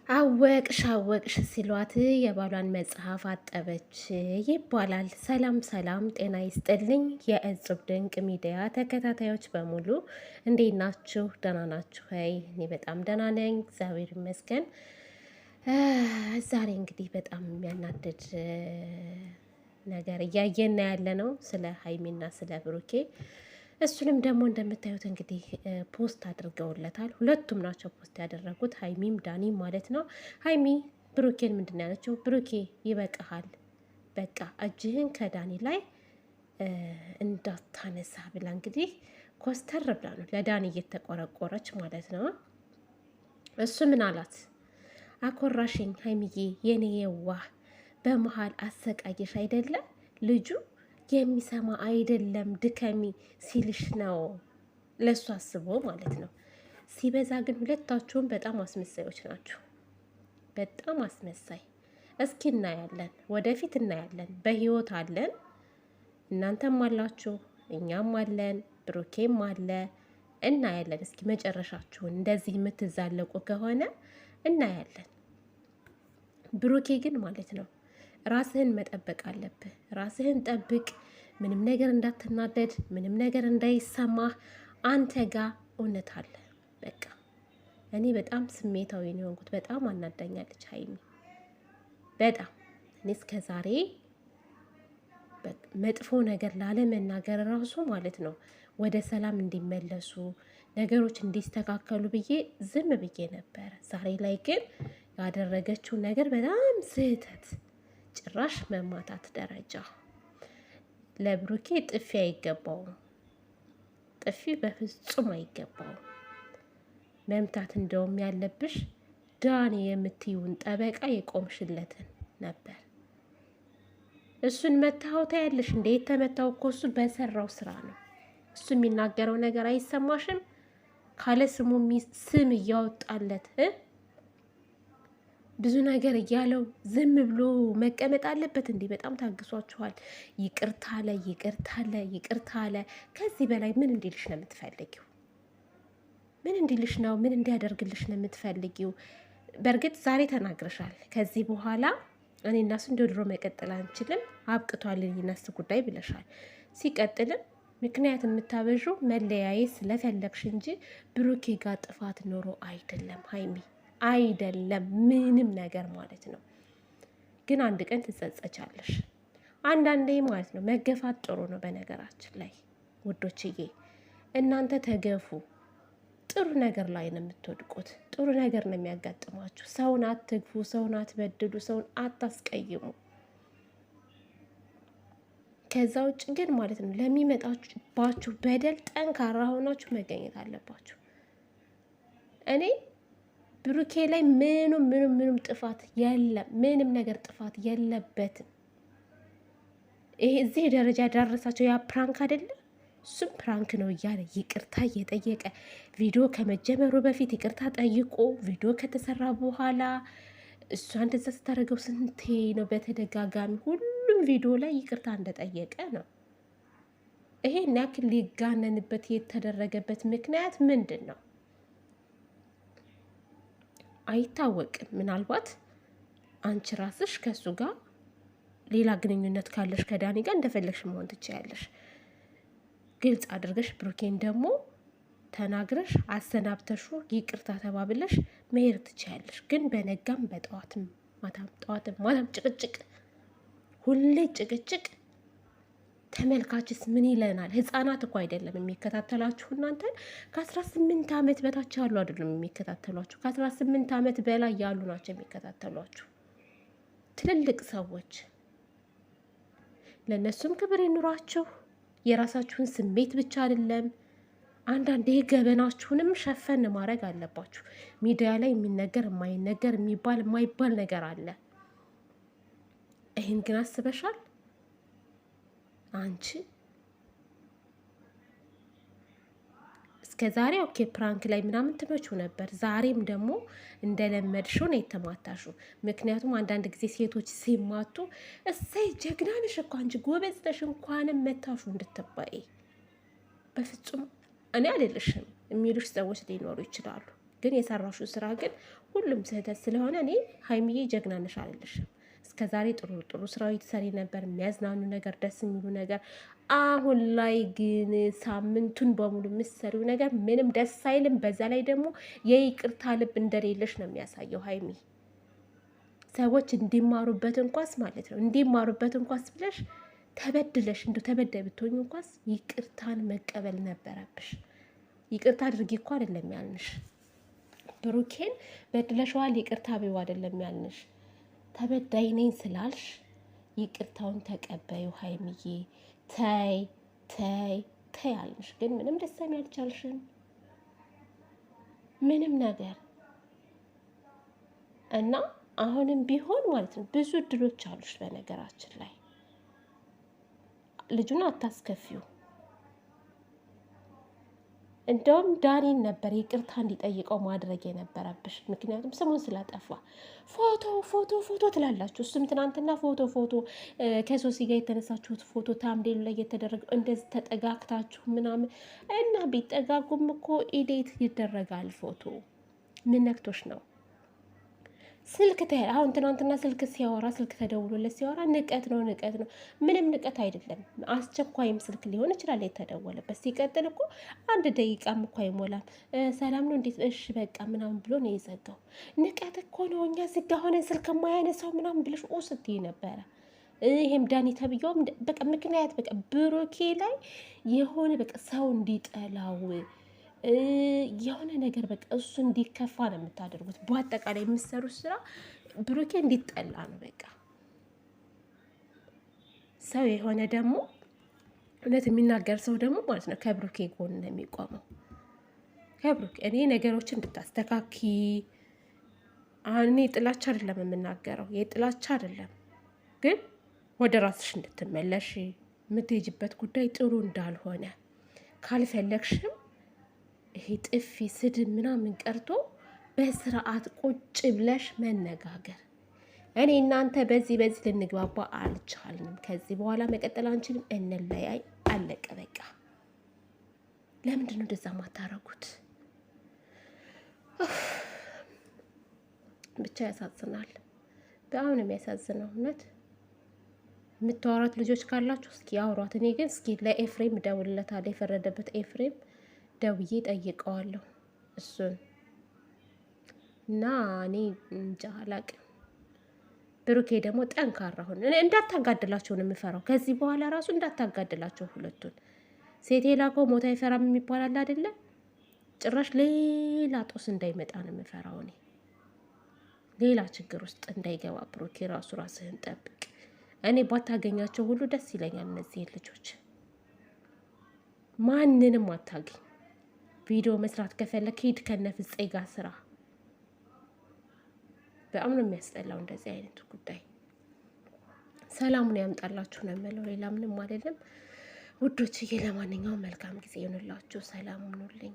አወቅሽ ሲሏት የባሏን መጽሐፍ አጠበች ይባላል። ሰላም ሰላም፣ ጤና ይስጥልኝ የእጽብ ድንቅ ሚዲያ ተከታታዮች በሙሉ እንዴት ናችሁ? ደህና ናችሁ? እኔ በጣም ደህና ነኝ፣ እግዚአብሔር ይመስገን። ዛሬ እንግዲህ በጣም የሚያናድድ ነገር እያየን ያለ ነው፣ ስለ ሀይሚና ስለ ብሩኬ። እሱንም ደግሞ እንደምታዩት እንግዲህ ፖስት አድርገውለታል። ሁለቱም ናቸው ፖስት ያደረጉት፣ ሀይሚም ዳኒም ማለት ነው። ሀይሚ ብሩኬን ምንድን ያለችው? ብሩኬ ይበቃሃል፣ በቃ እጅህን ከዳኒ ላይ እንዳታነሳ ብላ እንግዲህ ኮስተር ብላ ነው ለዳኒ እየተቆረቆረች ማለት ነው። እሱ ምን አላት? አኮራሽኝ ሀይሚዬ፣ የኔ የዋህ በመሀል አሰቃየሽ አይደለም ልጁ የሚሰማ አይደለም ድከሚ ሲልሽ ነው፣ ለሱ አስቦ ማለት ነው። ሲበዛ ግን ሁለታችሁም በጣም አስመሳዮች ናችሁ፣ በጣም አስመሳይ። እስኪ እናያለን፣ ወደፊት እናያለን። በህይወት አለን፣ እናንተም አላችሁ፣ እኛም አለን፣ ብሩኬም አለ። እናያለን። እስኪ መጨረሻችሁን እንደዚህ የምትዛለቁ ከሆነ እናያለን። ብሩኬ ግን ማለት ነው ራስህን መጠበቅ አለብህ። ራስህን ጠብቅ። ምንም ነገር እንዳትናደድ፣ ምንም ነገር እንዳይሰማህ። አንተ ጋር እውነት አለ። በቃ እኔ በጣም ስሜታዊ ነው የሆንኩት። በጣም አናዳኛለች ሀይሚ በጣም። እኔ እስከ ዛሬ መጥፎ ነገር ላለመናገር ራሱ ማለት ነው ወደ ሰላም እንዲመለሱ ነገሮች እንዲስተካከሉ ብዬ ዝም ብዬ ነበረ። ዛሬ ላይ ግን ያደረገችው ነገር በጣም ስህተት፣ ጭራሽ መማታት ደረጃ። ለብሩኬ ጥፊ አይገባውም፣ ጥፊ በፍጹም አይገባውም። መምታት እንደውም ያለብሽ ዳኒ የምትይውን ጠበቃ የቆምሽለትን ነበር። እሱን መታው ታያለሽ እንዴ? የተመታው እኮ እሱ በሰራው ስራ ነው። እሱ የሚናገረው ነገር አይሰማሽም? ካለ ስሙ ስም እያወጣለት ብዙ ነገር እያለው ዝም ብሎ መቀመጥ አለበት እንዴ? በጣም ታግሷችኋል። ይቅርታ አለ፣ ይቅርታ አለ፣ ይቅርታ አለ። ከዚህ በላይ ምን እንዲልሽ ነው የምትፈልጊው? ምን እንዲልሽ ነው? ምን እንዲያደርግልሽ ነው የምትፈልጊው? በእርግጥ ዛሬ ተናግረሻል። ከዚህ በኋላ እኔ እና እሱ እንደ ድሮ መቀጠል አንችልም፣ አብቅቷል እኔና እሱ ጉዳይ ብለሻል። ሲቀጥልም ምክንያት የምታበዡ መለያየት ስለፈለግሽ እንጂ ብሩኬ ጋር ጥፋት ኖሮ አይደለም ሀይሚ፣ አይደለም ምንም ነገር ማለት ነው። ግን አንድ ቀን ትጸጸቻለሽ። አንዳንዴ ማለት ነው መገፋት ጥሩ ነው። በነገራችን ላይ ውዶችዬ እናንተ ተገፉ፣ ጥሩ ነገር ላይ ነው የምትወድቁት። ጥሩ ነገር ነው የሚያጋጥማችሁ። ሰውን አትግፉ፣ ሰውን አትበድሉ፣ ሰውን አታስቀይሙ። ከዛ ውጭ ግን ማለት ነው ለሚመጣባችሁ በደል ጠንካራ ሆናችሁ መገኘት አለባችሁ። እኔ ብሩኬ ላይ ምንም ጥፋት የለም፣ ምንም ነገር ጥፋት የለበትም። ይሄ እዚህ ደረጃ ያደረሳቸው ያ ፕራንክ አይደለም፣ እሱም ፕራንክ ነው እያለ ይቅርታ እየጠየቀ ቪዲዮ ከመጀመሩ በፊት ይቅርታ ጠይቆ ቪዲዮ ከተሰራ በኋላ እሷ እንደዛ ስታደርገው ስንቴ ነው በተደጋጋሚ ሁሉም ቪዲዮ ላይ ይቅርታ እንደጠየቀ ነው። ይሄን ያክል ሊጋነንበት የተደረገበት ምክንያት ምንድን ነው? አይታወቅም። ምናልባት አንቺ ራስሽ ከሱ ጋር ሌላ ግንኙነት ካለሽ ከዳኒ ጋር እንደፈለግሽ መሆን ትችያለሽ። ግልጽ አድርገሽ ብሩኬን ደግሞ ተናግረሽ አሰናብተሹ ይቅርታ ተባብለሽ መሄድ ትችያለሽ። ግን በነጋም በጠዋትም ማታም ጭቅጭቅ፣ ሁሌ ጭቅጭቅ። ተመልካችስ ምን ይለናል? ህፃናት እኮ አይደለም የሚከታተላችሁ እናንተን። ከ18 ዓመት በታች ያሉ አይደለም የሚከታተሏችሁ፣ ከ18 ዓመት በላይ ያሉ ናቸው የሚከታተሏችሁ። ትልልቅ ሰዎች፣ ለእነሱም ክብር ይኑራችሁ። የራሳችሁን ስሜት ብቻ አይደለም፣ አንዳንዴ ገበናችሁንም ሸፈን ማድረግ አለባችሁ። ሚዲያ ላይ የሚነገር የማይነገር፣ የሚባል የማይባል ነገር አለ። ይህን ግን አስበሻል አንቺ? እስከ ዛሬ ኦኬ ፕራንክ ላይ ምናምን ትመቹ ነበር። ዛሬም ደግሞ እንደለመድሽው ነው የተማታሹ። ምክንያቱም አንዳንድ ጊዜ ሴቶች ሲማቱ እሰይ ጀግና ነሽ እኮ አንቺ ጎበዝ ነሽ እንኳንም መታሹ እንድትባይ። በፍጹም እኔ አይደለሽም የሚሉሽ ሰዎች ሊኖሩ ይችላሉ። ግን የሰራሹ ስራ ግን ሁሉም ስህተት ስለሆነ እኔ ሀይሚዬ ጀግና ነሽ አልልሽም። እስከ ዛሬ ጥሩ ጥሩ ስራዊ ትሰሪ ነበር፣ የሚያዝናኑ ነገር፣ ደስ የሚሉ ነገር። አሁን ላይ ግን ሳምንቱን በሙሉ የምትሰሪው ነገር ምንም ደስ አይልም። በዛ ላይ ደግሞ የይቅርታ ልብ እንደሌለሽ ነው የሚያሳየው ሀይሚ። ሰዎች እንዲማሩበት እንኳስ ማለት ነው እንዲማሩበት እንኳስ ብለሽ ተበድለሽ እንደ ተበዳይ ብትሆኝ እንኳስ ይቅርታን መቀበል ነበረብሽ። ይቅርታ አድርጊ እኮ አይደለም ያልንሽ፣ ብሩኬን በድለሽዋል ይቅርታ ቢው አይደለም ያልንሽ። ተበዳይ ነኝ ስላልሽ ይቅርታውን ተቀበዩ ሀይሚዬ። ተይ ተይ ተይ አልንሽ፣ ግን ምንም ደሳሚ አልቻልሽም ምንም ነገር እና አሁንም ቢሆን ማለት ነው ብዙ እድሎች አሉሽ። በነገራችን ላይ ልጁን አታስከፊው። እንደውም ዳኒን ነበር ይቅርታ እንዲጠይቀው ማድረግ የነበረብሽ። ምክንያቱም ስሙን ስላጠፋ ፎቶ ፎቶ ፎቶ ትላላችሁ። እሱም ትናንትና ፎቶ ፎቶ ከሶሲ ጋር የተነሳችሁት ፎቶ ታምሌሉ ላይ የተደረገው እንደዚህ ተጠጋግታችሁ ምናምን እና ቢጠጋጉም እኮ ኢዴት ይደረጋል ፎቶ። ምን ነክቶሽ ነው? ስልክ አሁን ትናንትና ስልክ ሲያወራ ስልክ ተደውሎለት ሲያወራ ንቀት ነው ንቀት ነው። ምንም ንቀት አይደለም። አስቸኳይም ስልክ ሊሆን ይችላል የተደወለበት። ሲቀጥል እኮ 1 ደቂቃም እኮ አይሞላም። ሰላም ነው እንዴት እሺ በቃ ምናምን ብሎ ነው የዘጋው። ንቀት እኮ ነው። እኛ ዝጋ ሆነ ስልክ የማያነሳው ምናምን ብለሽ ስትይ ነበረ። ይሄም ዳኒ ተብዬውም በቃ ምክንያት በቃ ብሩኬ ላይ የሆነ በቃ ሰው እንዲጠላው የሆነ ነገር በቃ እሱ እንዲከፋ ነው የምታደርጉት። በአጠቃላይ የምትሰሩት ስራ ብሩኬ እንዲጠላ ነው። በቃ ሰው የሆነ ደግሞ እውነት የሚናገር ሰው ደግሞ ማለት ነው ከብሩኬ ጎን ነው የሚቆመው። ከብሩኬ እኔ ነገሮችን ብታስተካኪ አሁን እኔ ጥላቻ አይደለም የምናገረው፣ የጥላቻ አይደለም ግን ወደ ራስሽ እንድትመለሽ የምትሄጅበት ጉዳይ ጥሩ እንዳልሆነ ካልፈለግሽም ይሄ ጥፊ ስድብ ምናምን ቀርቶ በስርዓት ቁጭ ብለሽ መነጋገር። እኔ እናንተ በዚህ ልንግባባ አልቻልንም። ከዚህ በኋላ መቀጠል አንችልም። እንለያይ፣ አለቀ በቃ። ለምንድን ነው እንደዛ ማታረጉት? ብቻ ያሳዝናል። በጣም ነው የሚያሳዝነው እውነት። የምታወራት ልጆች ካላችሁ እስኪ አውሯት። እኔ ግን እስኪ ለኤፍሬም እደውልለታለሁ፣ የፈረደበት ኤፍሬም ደውዬ ጠይቀዋለሁ እሱን እና እኔ እንጃ አላቅም። ብሩኬ ደግሞ ጠንካራ ሆነ። እንዳታጋድላቸው ነው የምፈራው። ከዚህ በኋላ ራሱ እንዳታጋድላቸው ሁለቱን። ሴት የላከው ሞት አይፈራም የሚባል አለ አይደለ? ጭራሽ ሌላ ጦስ እንዳይመጣ ነው የምፈራው እኔ። ሌላ ችግር ውስጥ እንዳይገባ ብሩኬ ራሱ ራስህን ጠብቅ። እኔ ባታገኛቸው ሁሉ ደስ ይለኛል። እነዚህን ልጆች ማንንም አታገኝ። ቪዲዮ መስራት ከፈለክ ሂድ ከነፍፄ ጋር ስራ። በጣም ነው የሚያስጠላው እንደዚህ አይነቱ ጉዳይ። ሰላሙን ያምጣላችሁ ነው የምለው፣ ሌላ ምንም አይደለም ውዶችዬ። ለማንኛውም መልካም ጊዜ ይሆንላችሁ። ሰላም ሁኑልኝ።